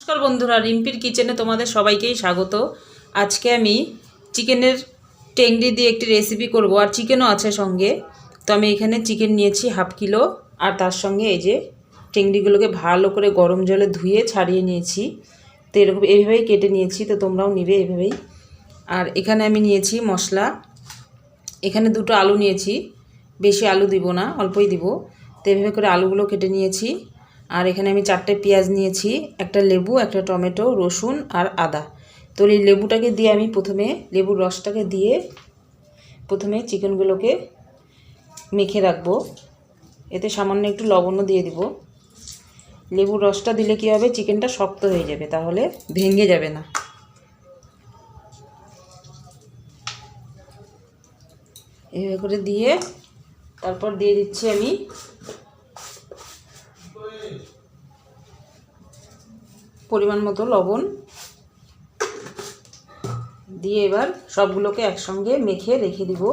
নমস্কার বন্ধুরা, রিম্পির কিচেনে তোমাদের সবাইকেই স্বাগত। আজকে আমি চিকেনের টেংরি দিয়ে একটি রেসিপি করব, আর চিকেনও আছে সঙ্গে। তো আমি এখানে চিকেন নিয়েছি 1/2 কিলো, আর তার সঙ্গে এই যে টেংরিগুলোকে ভালো করে গরম জলে ধুয়ে ছাড়িয়ে নিয়েছি। তো এরকম এইভাবেই কেটে নিয়েছি, তো তোমরাও নিবে এইভাবেই। আর এখানে আমি নিয়েছি মশলা, এখানে 2টো আলু নিয়েছি, বেশি আলু দিব না, অল্পই দিব। তো এইভাবে করে আলুগুলো কেটে নিয়েছি। আর এখানে আমি 4টে পেঁয়াজ নিয়েছি, একটা লেবু, একটা টমেটো, রসুন আর আদা। তো এই লেবুটাকে দিয়ে আমি প্রথমে লেবুর রসটাকে দিয়ে প্রথমে চিকেনগুলোকে মেখে রাখবো। এতে সামান্য একটু লবণও দিয়ে দিব। লেবুর রসটা দিলে কী হবে, চিকেনটা শক্ত হয়ে যাবে, তাহলে ভেঙে যাবে না। এইভাবে করে দিয়ে তারপর দিয়ে দিচ্ছি আমি পরিমাণ মতো লবণ দিয়ে এবার সবগুলোকে একসঙ্গে মেখে রেখে দিব।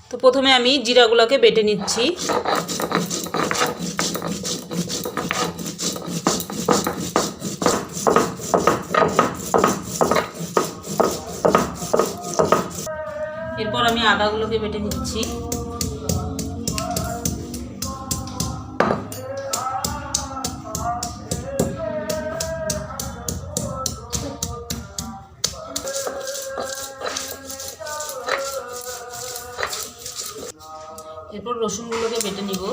তো প্রথমে আমি জিরাগুলোকে বেটে নিচ্ছি। এরপর আমি আদাগুলোকে বেটে নিচ্ছি। এরপর রসুনগুলোকে বেটে নিব।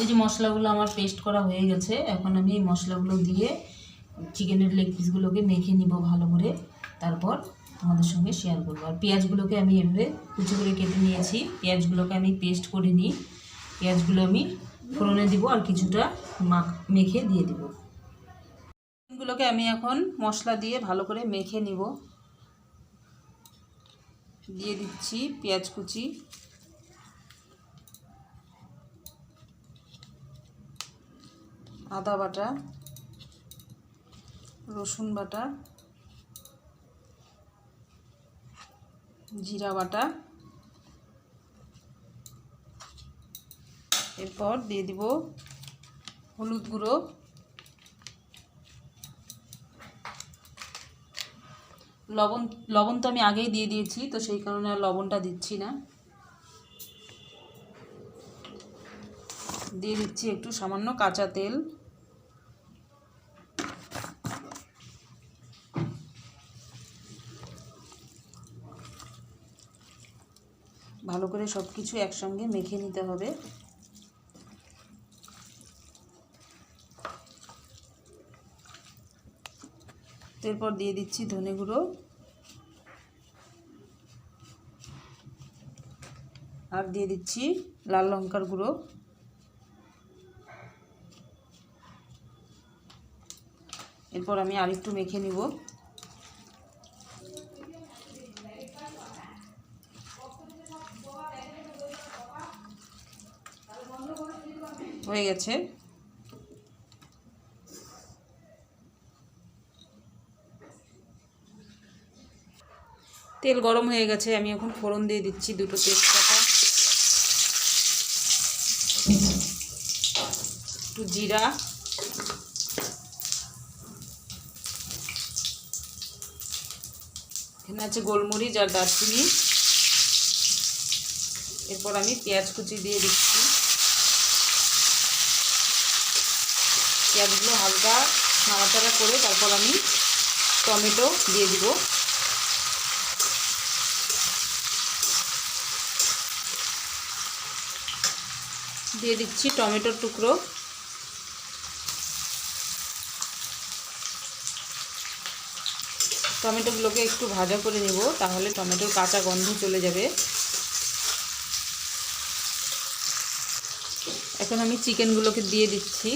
এই যে মশলাগুলো আমার পেস্ট করা হয়ে গেছে, এখন আমি এই মশলাগুলো দিয়ে চিকেনের লেগ পিসগুলোকে মেখে নিব ভালো করে, তারপর তোমাদের সঙ্গে শেয়ার করবো। আর পেঁয়াজগুলোকে আমি এভাবে কুচি করে কেটে নিয়েছি, পেঁয়াজগুলোকে আমি পেস্ট করে নিই। পেঁয়াজগুলো আমি ফোড়নে দিব আর কিছুটা মেখে দিয়ে দিব। চিকেনগুলোকে আমি এখন মশলা দিয়ে ভালো করে মেখে নিব। দিয়ে দিচ্ছি পেঁয়াজ কুচি, আদা বাটা, রসুন বাটা, জিরা বাটা। এরপর দিয়ে দিব হলুদ গুঁড়ো, লবণ তো আমি আগেই দিয়ে দিয়েছি, তো সেই কারণে আর লবণটা দিচ্ছি না। দিয়ে দিচ্ছি একটু সামান্য কাঁচা তেল। ভালো করে সব কিছু একসঙ্গে মেখে নিতে হবে। এরপর দিয়ে দিচ্ছি ধনে গুঁড়ো আর দিয়ে দিচ্ছি লাল লঙ্কার গুঁড়ো। এরপর আমি আরেকটু মেখে নিব। হয়ে গেছে। তেল গরম হয়ে গেছে, আমি এখন ফোড়ন দিয়ে দিচ্ছি 2টো তেজপাতা, একটু জিরা, এখানে আছে গোলমরিচ আর দারচিনি। এরপর আমি পেঁয়াজ কুচি দিয়ে দিচ্ছি। পেঁয়াজগুলো হালকা নাড়াচাড়া করে তারপর আমি টমেটো দিয়ে দিব। দিয়ে দিচ্ছি টমেটোর টুকরো। টমেটোগুলোকে একটু ভাজা করে নেব, তাহলে টমেটোর কাঁচা গন্ধ চলে যাবে। এখন আমি চিকেনগুলোকে দিয়ে দিচ্ছি।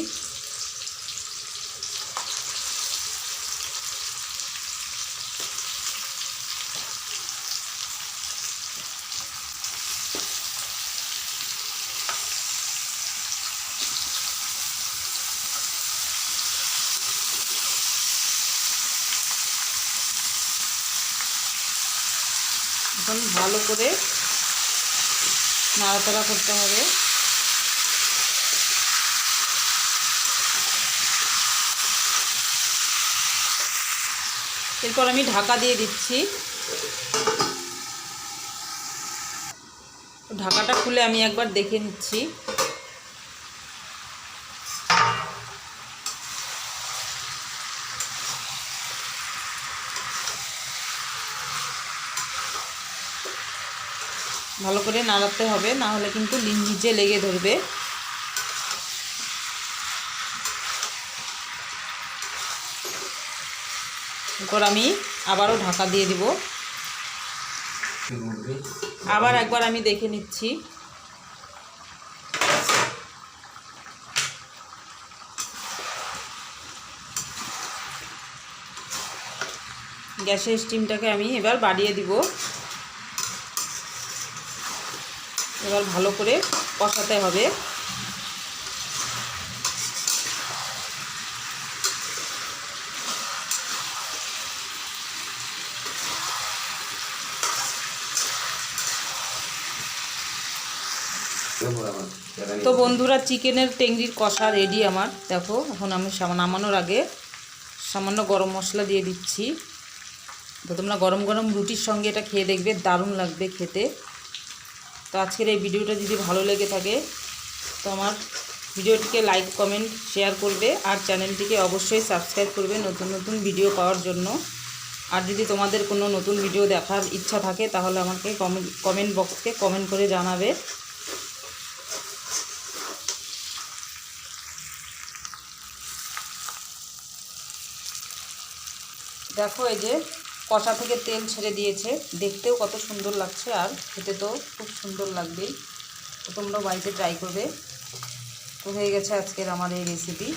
এখন ভালো করে নাড়াচাড়া করতে হবে। এরপর আমি ঢাকা দিয়ে দিচ্ছি। ঢাকাটা খুলে আমি একবার দেখে নিচ্ছি। ভালো করে নাড়াতে হবে, না হলে কিন্তু নিচে লেগে ধরবে। এরপর আমি আবারও ঢাকা দিয়ে দিব। আবার একবার আমি দেখে নিচ্ছি। গ্যাসের স্টিমটাকে আমি এবার বাড়িয়ে দিব। এবার ভালো করে কষাতে হবে। তো বন্ধুরা, চিকেনের টেংরির কষা রেডি আমার। দেখো, এখন আমি নামানোর আগে সামান্য গরম মশলা দিয়ে দিচ্ছি। তো তোমরা গরম গরম রুটির সঙ্গে এটা খেয়ে দেখবে, দারুণ লাগবে খেতে। তো আজকের এই ভিডিওটা যদি ভালো লেগে থাকে তো আমার ভিডিওটিকে লাইক, কমেন্ট, শেয়ার করবে। আর চ্যানেলটিকে অবশ্যই সাবস্ক্রাইব করবে নতুন নতুন ভিডিও পাওয়ার জন্য। আর যদি তোমাদের কোনো নতুন ভিডিও দেখার ইচ্ছা থাকে তাহলে আমাকে কমেন্ট বক্সে কমেন্ট করে জানাবে। দেখো, এই যে কষা থেকে তেল ছেড়ে দিয়েছে, দেখতেও কত সুন্দর লাগছে, আর খেতে তো খুব সুন্দর লাগবেই। তো তোমরা বাড়িতে ট্রাই করবে। তো হয়ে গেছে আজকের আমার এই রেসিপি।